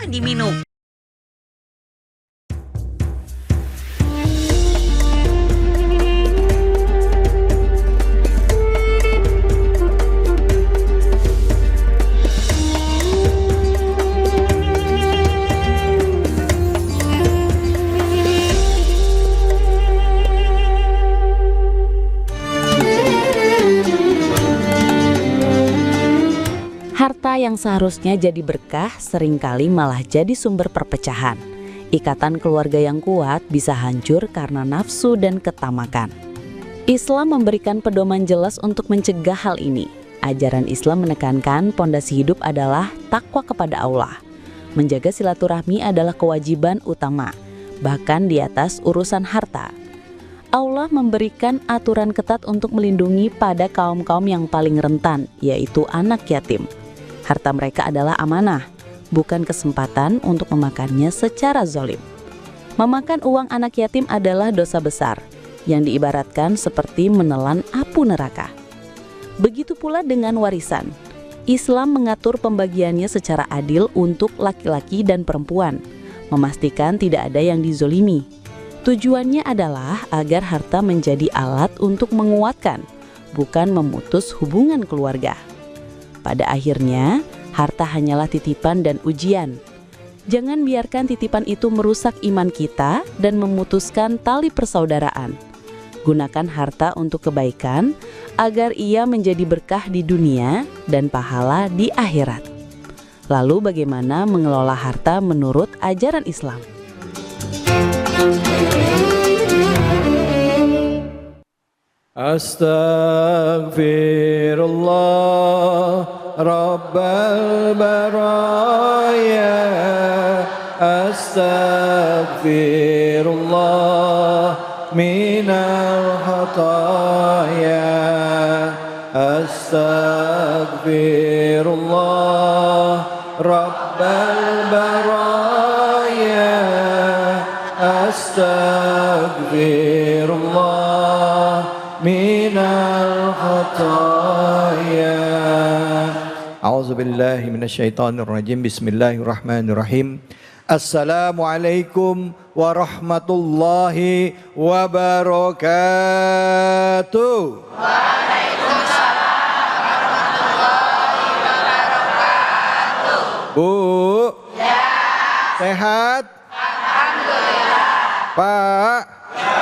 apa diminum? Harta yang seharusnya jadi berkah seringkali malah jadi sumber perpecahan. Ikatan keluarga yang kuat bisa hancur karena nafsu dan ketamakan. Islam memberikan pedoman jelas untuk mencegah hal ini. Ajaran Islam menekankan pondasi hidup adalah takwa kepada Allah. Menjaga silaturahmi adalah kewajiban utama, bahkan di atas urusan harta. Allah memberikan aturan ketat untuk melindungi pada kaum-kaum yang paling rentan, yaitu anak yatim. Harta mereka adalah amanah, bukan kesempatan untuk memakannya secara zalim. Memakan uang anak yatim adalah dosa besar, yang diibaratkan seperti menelan apu neraka. Begitu pula dengan warisan. Islam mengatur pembagiannya secara adil untuk laki-laki dan perempuan, memastikan tidak ada yang dizolimi. Tujuannya adalah agar harta menjadi alat untuk menguatkan, bukan memutus hubungan keluarga. Pada akhirnya, harta hanyalah titipan dan ujian. Jangan biarkan titipan itu merusak iman kita dan memutuskan tali persaudaraan. Gunakan harta untuk kebaikan agar ia menjadi berkah di dunia dan pahala di akhirat. Lalu bagaimana mengelola harta menurut ajaran Islam? Astaghfirullah Rabbal baraya. Astaghfirullah minal khataya. Astaghfirullah Rabbal baraya. Astaghfirullah minal khataya. A'udzu billahi minasyaitonir rajim. Bismillahirrahmanirrahim. Assalamualaikum warahmatullahi wabarakatuh. Waalaikumsalam warahmatullahi wabarakatuh. Bu. Ya. Sehat? Alhamdulillah. Pak. Ya.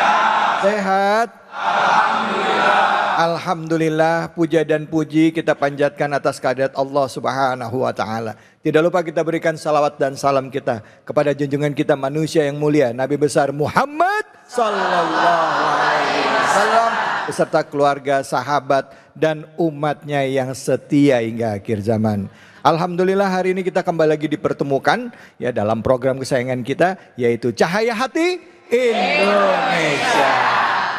Sehat? Alhamdulillah. Alhamdulillah, puja dan puji kita panjatkan atas kehadirat Allah Subhanahu wa Ta'ala. Tidak lupa kita berikan salawat dan salam kita kepada junjungan kita manusia yang mulia, Nabi besar Muhammad Sallallahu Alaihi Wasallam, beserta keluarga, sahabat, dan umatnya yang setia hingga akhir zaman. Alhamdulillah, hari ini kita kembali lagi dipertemukan ya dalam program kesayangan kita, yaitu Cahaya Hati Indonesia.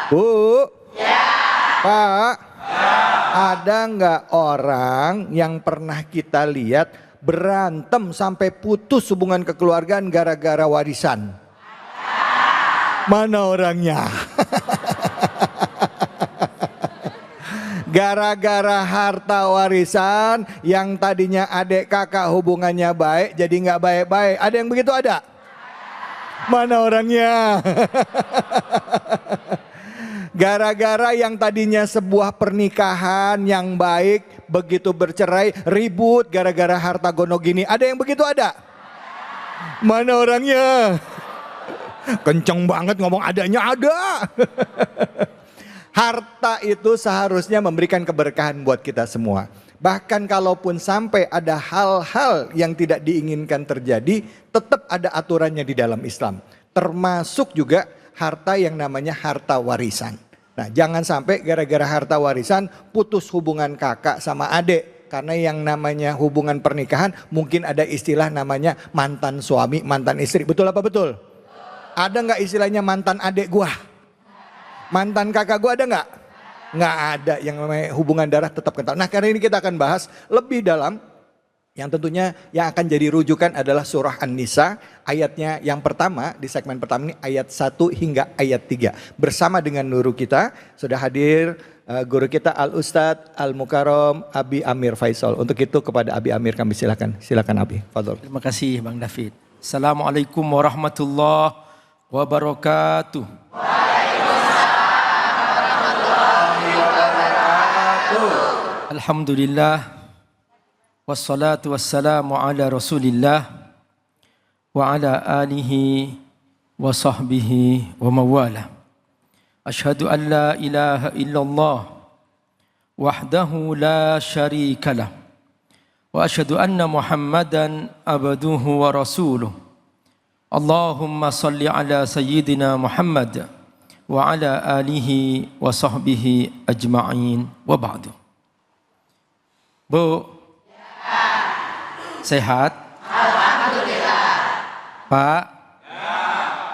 Bu. Ya. Pak, ada nggak orang yang pernah kita lihat berantem sampai putus hubungan kekeluargaan gara-gara warisan? Mana orangnya? Gara-gara harta warisan yang tadinya adik kakak hubungannya baik jadi nggak baik-baik. Ada yang begitu ada? Mana orangnya? Gara-gara yang tadinya sebuah pernikahan yang baik, begitu bercerai, ribut gara-gara harta gono gini. Ada yang begitu ada? Mana orangnya? Kenceng banget ngomong adanya ada. Harta itu seharusnya memberikan keberkahan buat kita semua. Bahkan kalaupun sampai ada hal-hal yang tidak diinginkan terjadi, tetap ada aturannya di dalam Islam. Termasuk juga harta yang namanya harta warisan. Nah, jangan sampai gara-gara harta warisan putus hubungan kakak sama adik. Karena yang namanya hubungan pernikahan mungkin ada istilah namanya mantan suami, mantan istri. Betul apa betul? Ada nggak istilahnya mantan adik gua? Mantan kakak gua ada nggak? Nggak ada. Yang namanya hubungan darah tetap kental. Nah, kali ini kita akan bahas lebih dalam. Yang tentunya yang akan jadi rujukan adalah surah An-Nisa, ayatnya yang pertama di segmen pertama ini ayat 1 hingga ayat 3. Bersama dengan nuru kita sudah hadir guru kita Al Ustadz Al Mukarram Abi Amir Faisal. Untuk itu kepada Abi Amir kami silakan. Silakan Abi. Fadhol. Terima kasih Bang David. Assalamualaikum warahmatullahi wabarakatuh. Alhamdulillah wassalatu wassalamu ala Rasulillah wa ala alihi wa sahbihi wa mawala. Asyhadu an la ilaha illallah wahdahu la syarika lah wa asyhadu anna Muhammadan abduhu wa rasuluh. Allahumma salli ala sayyidina Muhammad wa ala alihi wa sahbihi ajma'in wa ba'du. Bu, sehat? Alhamdulillah. Pak,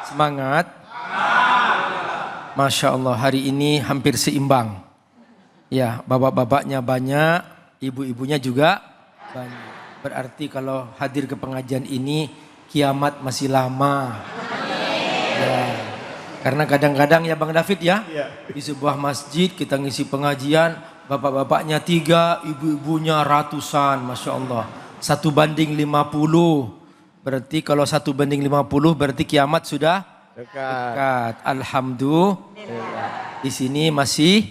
semangat? Masya Allah, hari ini hampir seimbang. Ya, bapak-bapaknya banyak, ibu-ibunya juga banyak. Berarti kalau hadir ke pengajian ini, kiamat masih lama. Ya. Karena kadang-kadang ya Bang David ya, di sebuah masjid kita ngisi pengajian, bapak-bapaknya 3, ibu-ibunya ratusan, Masya Allah. 1:50. Berarti kalau 1:50 berarti kiamat sudah dekat. Alhamdulillah. Di sini masih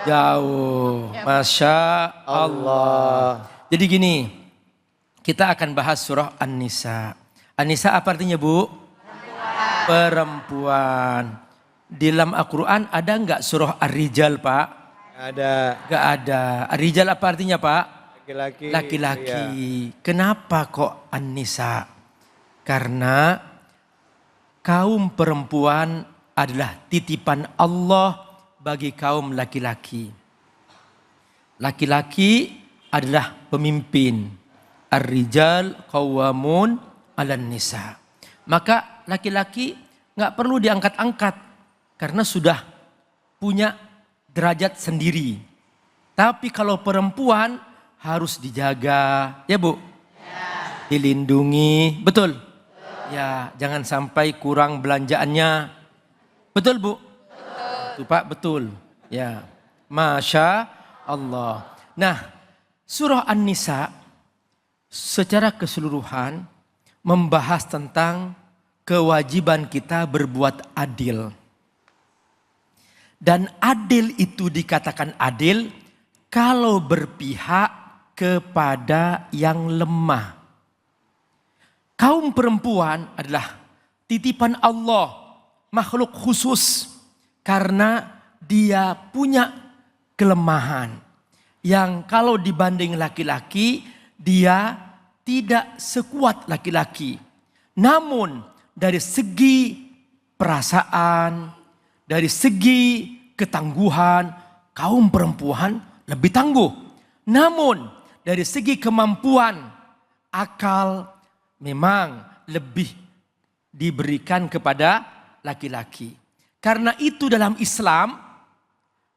jauh. Masya Allah. Jadi gini, kita akan bahas surah An-Nisa. An-Nisa apa artinya Bu? Perempuan. Di dalam Al-Quran ada enggak surah Ar-Rijal Pak? Ada. Enggak ada. Ar-Rijal apa artinya Pak? Laki-laki. Laki-laki. Iya. Kenapa kok An-Nisa? Karena kaum perempuan adalah titipan Allah bagi kaum laki-laki. Laki-laki adalah pemimpin. Ar-Rijal qawwamun 'alan nisa. Maka laki-laki nggak perlu diangkat-angkat karena sudah punya derajat sendiri. Tapi kalau perempuan harus dijaga, ya Bu? Ya. Dilindungi, betul? Ya, jangan sampai kurang belanjaannya. Betul Bu? Betul. Tuh Pak, betul. Ya, Masya Allah. Nah, surah An-Nisa secara keseluruhan membahas tentang kewajiban kita berbuat adil. Dan adil itu dikatakan adil kalau berpihak kepada yang lemah. Kaum perempuan adalah titipan Allah, makhluk khusus. Karena dia punya kelemahan. Yang kalau dibanding laki-laki, dia tidak sekuat laki-laki. Namun dari segi perasaan, dari segi ketangguhan, kaum perempuan lebih tangguh. Namun dari segi kemampuan, akal memang lebih diberikan kepada laki-laki. Karena itu dalam Islam,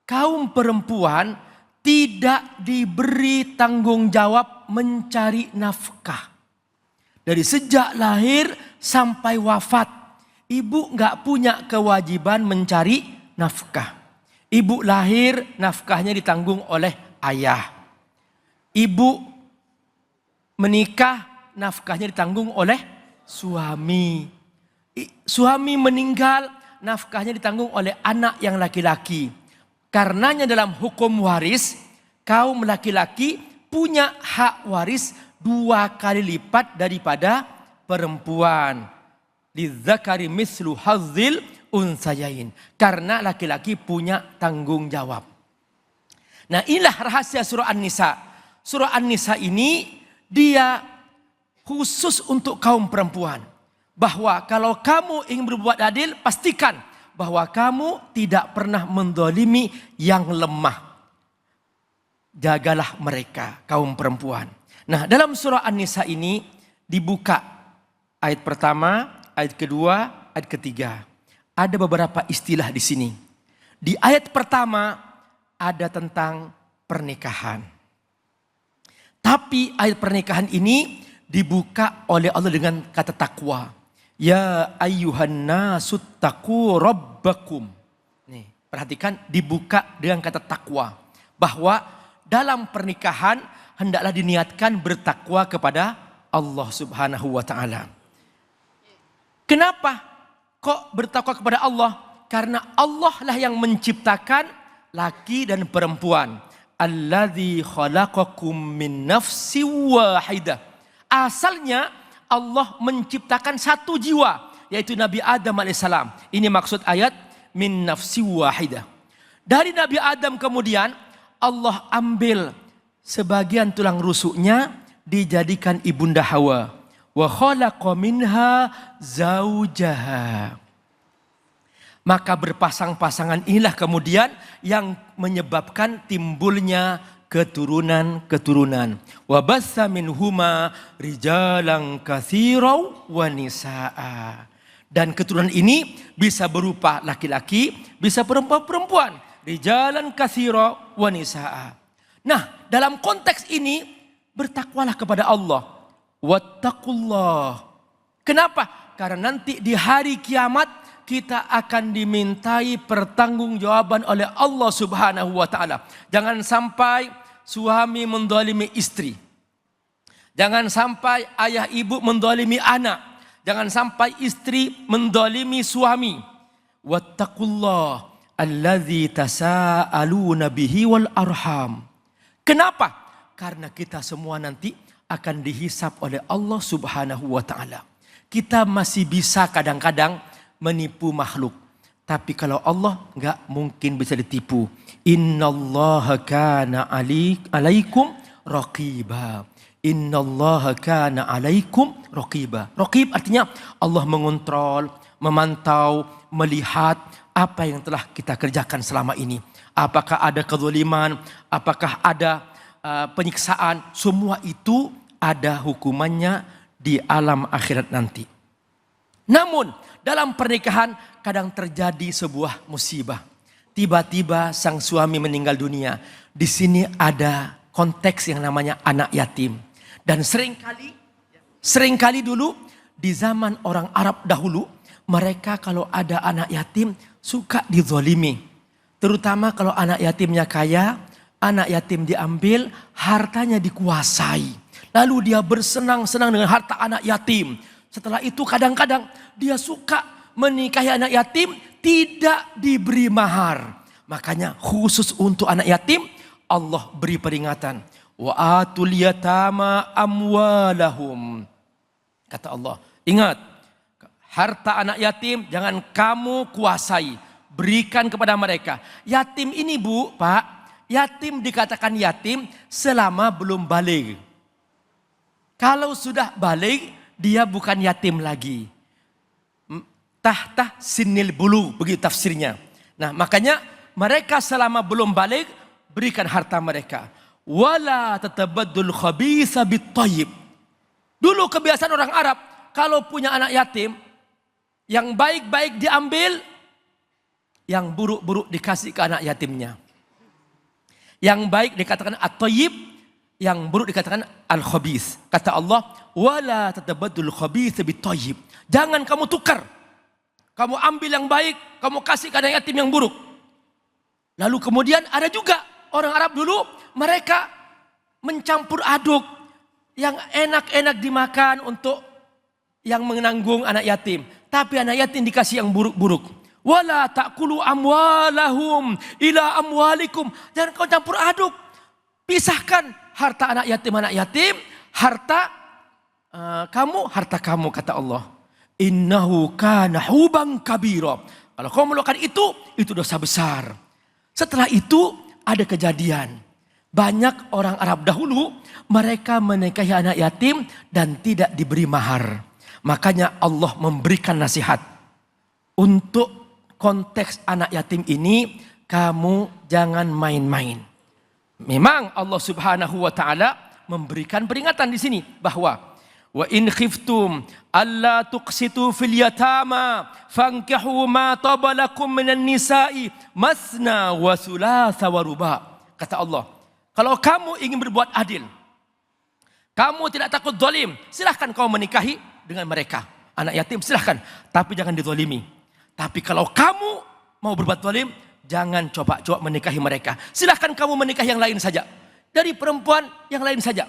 kaum perempuan tidak diberi tanggung jawab mencari nafkah. Dari sejak lahir sampai wafat, ibu nggak punya kewajiban mencari nafkah. Ibu lahir, nafkahnya ditanggung oleh ayah. Ibu menikah, nafkahnya ditanggung oleh suami. Suami meninggal, nafkahnya ditanggung oleh anak yang laki-laki. Karenanya dalam hukum waris, kaum laki-laki punya hak waris 2 kali lipat daripada perempuan. Lidzakari mislu hazzil unsayain. Karena laki-laki punya tanggung jawab. Nah, inilah rahasia surah An-Nisa. Surah An-Nisa ini dia khusus untuk kaum perempuan. Bahwa kalau kamu ingin berbuat adil, pastikan bahwa kamu tidak pernah mendolimi yang lemah. Jagalah mereka, kaum perempuan. Nah, dalam surah An-Nisa ini dibuka ayat pertama, ayat kedua, ayat ketiga. Ada beberapa istilah di sini. Di ayat pertama ada tentang pernikahan. Tapi ayat pernikahan ini dibuka oleh Allah dengan kata takwa. Ya ayyuhan nasu taqu rabbakum. Nih, perhatikan, dibuka dengan kata takwa. Bahwa dalam pernikahan hendaklah diniatkan bertakwa kepada Allah Subhanahu wa ta'ala. Kenapa kok bertakwa kepada Allah? Karena Allah lah yang menciptakan laki dan perempuan. Alladzi khalaqakum min nafsin wahidah. Asalnya Allah menciptakan satu jiwa, yaitu Nabi Adam alaihissalam. Ini maksud ayat min nafsin wahidah. Dari Nabi Adam kemudian Allah ambil sebagian tulang rusuknya dijadikan ibunda Hawa. Wa khalaqa minha zaujaha. Maka berpasang-pasangan inilah kemudian yang menyebabkan timbulnya keturunan-keturunan. Wa bassa minhuma rijalan katsirau wa nisaa. Dan keturunan ini bisa berupa laki-laki, bisa perempuan-perempuan. Rijalan katsirau wa nisaa. Nah, dalam konteks ini bertakwalah kepada Allah. Wattaqullah. Kenapa? Karena nanti di hari kiamat kita akan dimintai pertanggungjawaban oleh Allah Subhanahu wa ta'ala. Jangan sampai suami mendolimi istri. Jangan sampai ayah ibu mendolimi anak. Jangan sampai istri mendolimi suami. Wattaqullah alladzi tasaaluna bihi wal arham. Kenapa? Karena kita semua nanti akan dihisap oleh Allah Subhanahu wa ta'ala. Kita masih bisa kadang-kadang menipu makhluk. Tapi kalau Allah enggak mungkin bisa ditipu. Innallaha kana alaikum raqiba. Innallaha kana alaikum raqiba. Raqib artinya Allah mengontrol, memantau, melihat apa yang telah kita kerjakan selama ini. Apakah ada kezaliman, apakah ada penyiksaan, semua itu ada hukumannya di alam akhirat nanti. Namun dalam pernikahan kadang terjadi sebuah musibah. Tiba-tiba sang suami meninggal dunia. Di sini ada konteks yang namanya anak yatim. Dan seringkali dulu di zaman orang Arab dahulu, mereka kalau ada anak yatim suka dizolimi. Terutama kalau anak yatimnya kaya, anak yatim diambil, hartanya dikuasai. Lalu dia bersenang-senang dengan harta anak yatim. Setelah itu kadang-kadang dia suka menikahi anak yatim tidak diberi mahar. Makanya khusus untuk anak yatim Allah beri peringatan. Wa atul yatama amwalahum. Kata Allah, ingat, harta anak yatim jangan kamu kuasai. Berikan kepada mereka. Yatim ini bu, pak, yatim dikatakan yatim selama belum baligh. Kalau sudah balik, dia bukan yatim lagi. Tahta sinil bulu, begitu tafsirnya. Nah, makanya mereka selama belum balik, berikan harta mereka. Wala tatabaddul khabitha bit-thayyib. Dulu kebiasaan orang Arab, kalau punya anak yatim, yang baik-baik diambil, yang buruk-buruk dikasih ke anak yatimnya. Yang baik dikatakan at-thayyib, yang buruk dikatakan al-khabith. Kata Allah, wala tatabaddul khabith bit-thayyib. Jangan kamu tukar. Kamu ambil yang baik, kamu kasih ke anak yatim yang buruk. Lalu kemudian ada juga orang Arab dulu, mereka mencampur aduk yang enak-enak dimakan untuk yang menanggung anak yatim. Tapi anak yatim dikasih yang buruk-buruk. Wala ta'kulu amwalahum ila amwalikum. Jangan kau campur aduk. Pisahkan harta anak yatim, harta kamu, harta kamu, kata Allah. Innahu kana huban kabira. Kalau kau melakukan itu dosa besar. Setelah itu ada kejadian. Banyak orang Arab dahulu, mereka menikahi anak yatim dan tidak diberi mahar. Makanya Allah memberikan nasihat. Untuk konteks anak yatim ini, kamu jangan main-main. Memang Allah Subhanahu wa ta'ala memberikan peringatan di sini bahwa wa in khiftum alla tuqsitu fil yatama fankihu ma tabalakum minan nisa'i masna wa thulatha wa ruba. Kata Allah, kalau kamu ingin berbuat adil, kamu tidak takut zalim, silahkan kau menikahi dengan mereka. Anak yatim silahkan, tapi jangan dizalimi. Tapi kalau kamu mau berbuat zalim, jangan coba-coba menikahi mereka. Silahkan kamu menikah yang lain saja. Dari perempuan yang lain saja.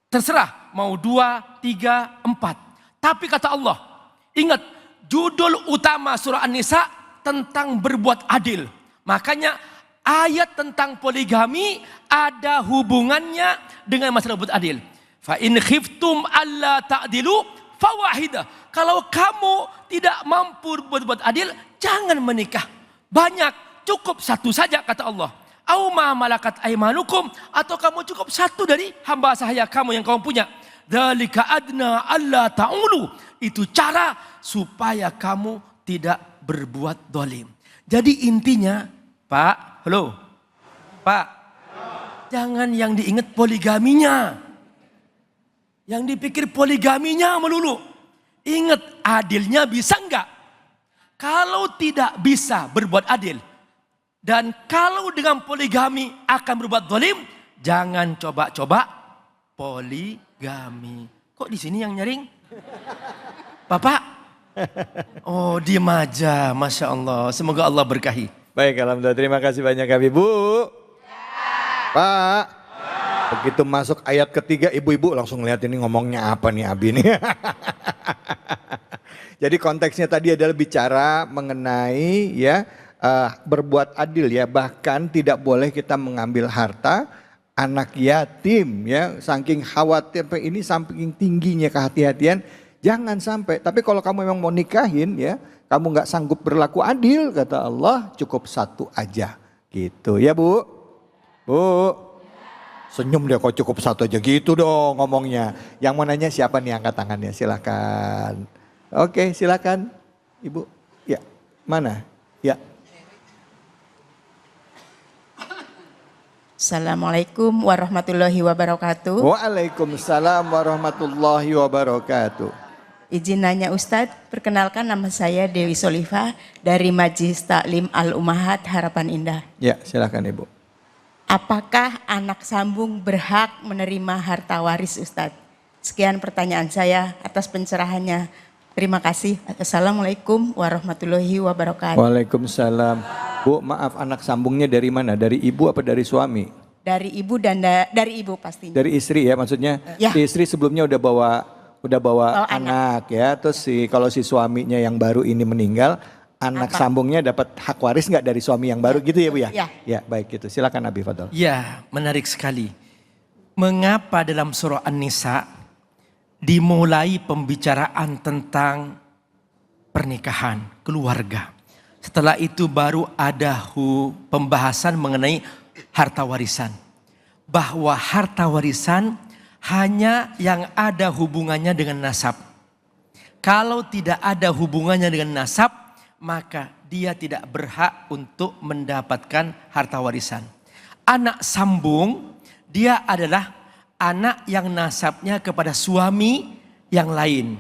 Terserah mau 2, 3, 4. Tapi kata Allah, ingat judul utama surah An-Nisa tentang berbuat adil. Makanya ayat tentang poligami ada hubungannya dengan masalah berbuat adil. Fa in khiftum alla ta'dilu fawahidah. Kalau kamu tidak mampu berbuat adil, jangan menikah banyak, cukup satu saja kata Allah. Au ma malakat aimanukum, atau kamu cukup satu dari hamba sahaya kamu yang kamu punya. Dzalika adna alla ta'ulu. Itu cara supaya kamu tidak berbuat dolim. Jadi intinya, Pak, halo, Pak, jangan yang diingat poligaminya. Yang dipikir poligaminya melulu. Ingat adilnya bisa enggak? Kalau tidak bisa berbuat adil, dan kalau dengan poligami akan berbuat zalim, jangan coba-coba poligami. Kok di sini yang nyaring? Bapak? Oh, diam aja, Masya Allah. Semoga Allah berkahi. Baik, alhamdulillah. Terima kasih banyak Abi. Bu. Pak. Begitu masuk ayat ketiga, ibu-ibu langsung lihat ini ngomongnya apa nih Abi nih. Jadi konteksnya tadi adalah bicara mengenai ya berbuat adil ya, bahkan tidak boleh kita mengambil harta anak yatim ya, saking khawatir ini, saking tingginya kehati-hatian, jangan sampai. Tapi kalau kamu memang mau nikahin ya, kamu nggak sanggup berlaku adil, kata Allah cukup satu aja gitu ya Bu. Bu, senyum dia, kok cukup satu aja gitu dong ngomongnya. Yang mau nanya siapa nih, angkat tangannya silakan. Oke silakan Ibu. Ya mana ya. Assalamualaikum warahmatullahi wabarakatuh. Waalaikumsalam warahmatullahi wabarakatuh. Izin nanya Ustadz, perkenalkan nama saya Dewi Solifah dari Majelis Taklim Al-Ummahat Harapan Indah. Ya silakan Ibu. Apakah anak sambung berhak menerima harta waris Ustadz? Sekian pertanyaan saya, atas pencerahannya. Terima kasih. Assalamualaikum warahmatullahi wabarakatuh. Waalaikumsalam. Bu, maaf, anak sambungnya dari mana? Dari ibu apa dari suami? Dari ibu dan dari ibu pastinya. Dari istri ya maksudnya. Ya. Si istri sebelumnya udah bawa anak ya. Terus kalau si suaminya yang baru ini meninggal, anak sambungnya dapat hak waris nggak dari suami yang baru gitu ya Bu ya? Ya. Ya baik gitu. Silakan Abi Fadl. Ya, menarik sekali. Mengapa dalam surah An-Nisa dimulai pembicaraan tentang pernikahan, keluarga. Setelah itu baru ada pembahasan mengenai harta warisan. Bahwa harta warisan hanya yang ada hubungannya dengan nasab. Kalau tidak ada hubungannya dengan nasab, maka dia tidak berhak untuk mendapatkan harta warisan. Anak sambung, dia adalah anak yang nasabnya kepada suami yang lain.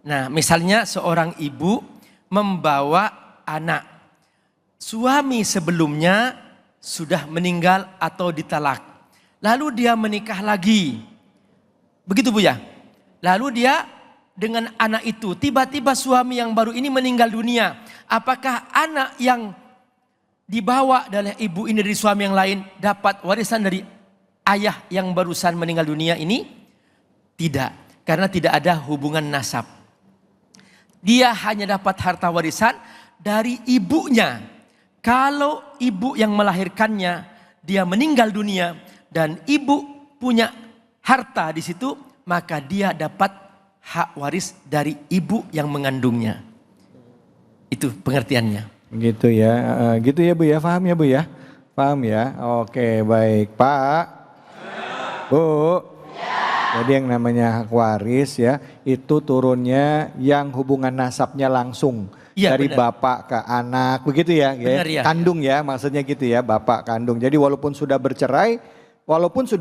Nah, misalnya seorang ibu membawa anak. Suami sebelumnya sudah meninggal atau ditalak. Lalu dia menikah lagi. Begitu Bu ya? Lalu dia dengan anak itu, tiba-tiba suami yang baru ini meninggal dunia. Apakah anak yang dibawa oleh ibu ini dari suami yang lain dapat warisan dari ayah yang barusan meninggal dunia ini? Tidak, karena tidak ada hubungan nasab. Dia hanya dapat harta warisan dari ibunya. Kalau ibu yang melahirkannya dia meninggal dunia dan ibu punya harta di situ, maka dia dapat hak waris dari ibu yang mengandungnya. Itu pengertiannya. Gitu ya, gitu ya Bu ya, paham ya Bu ya? Paham ya? Oke baik Pak. Bu. Jadi yang namanya hak waris ya, itu turunnya yang hubungan nasabnya langsung. Ya, dari benar. bapak ke anak, begitu ya? Benar, ya. Kandung ya, maksudnya gitu ya, bapak kandung. Jadi walaupun sudah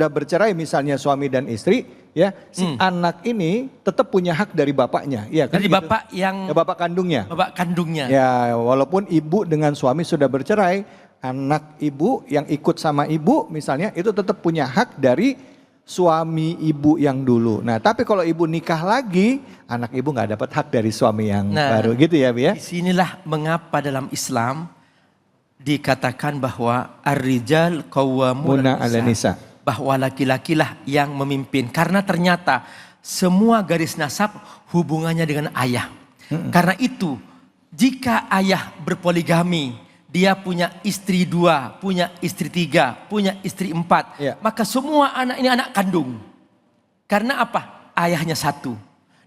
bercerai misalnya suami dan istri, ya si anak ini tetap punya hak dari bapaknya. Ya, kan Dari gitu? bapak yang Ya, bapak kandungnya. bapak kandungnya. Ya, walaupun ibu dengan suami sudah bercerai, anak ibu yang ikut sama ibu misalnya itu tetap punya hak dari suami ibu yang dulu. Nah, tapi kalau ibu nikah lagi, anak ibu nggak dapat hak dari suami yang baru gitu ya, Bu ya? Disinilah mengapa dalam Islam dikatakan bahwa ar-rijal qawwamuna Muna ala nisa. bahwa laki-lakilah yang memimpin, karena ternyata semua garis nasab hubungannya dengan ayah. Karena itu jika ayah berpoligami, dia punya istri 2, punya istri 3, punya istri 4, Ya. maka semua anak ini anak kandung. Karena apa? Ayahnya satu.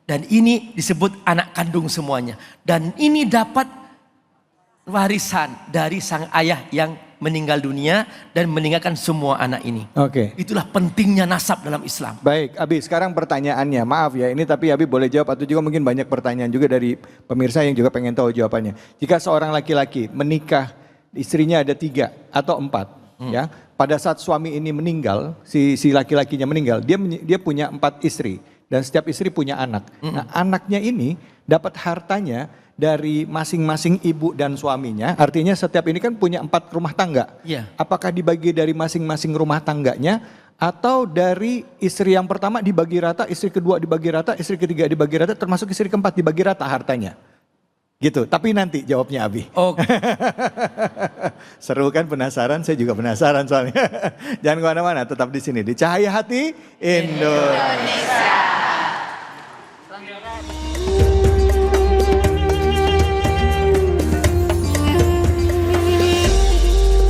Dan ini disebut anak kandung semuanya. Dan ini dapat warisan dari sang ayah yang meninggal dunia dan meninggalkan semua anak ini. Oke. Itulah pentingnya nasab dalam Islam. Baik, Abi, sekarang pertanyaannya. Maaf ya, ini tapi Abi boleh jawab atau juga mungkin banyak pertanyaan juga dari pemirsa yang juga pengen tahu jawabannya. Jika seorang laki-laki menikah, istrinya ada 3 atau 4, ya. Pada saat suami ini meninggal, si laki-lakinya meninggal, dia punya 4 istri dan setiap istri punya anak. Nah, anaknya ini dapat hartanya dari masing-masing ibu dan suaminya, artinya setiap ini kan punya 4 rumah tangga. Iya. Apakah dibagi dari masing-masing rumah tangganya atau dari istri yang pertama dibagi rata, istri kedua dibagi rata, istri ketiga dibagi rata, termasuk istri keempat dibagi rata hartanya? Gitu, tapi nanti jawabnya Abi. Oke. Seru kan, penasaran? Saya juga penasaran soalnya. Jangan kemana-mana, tetap di sini di Cahaya Hati Indonesia.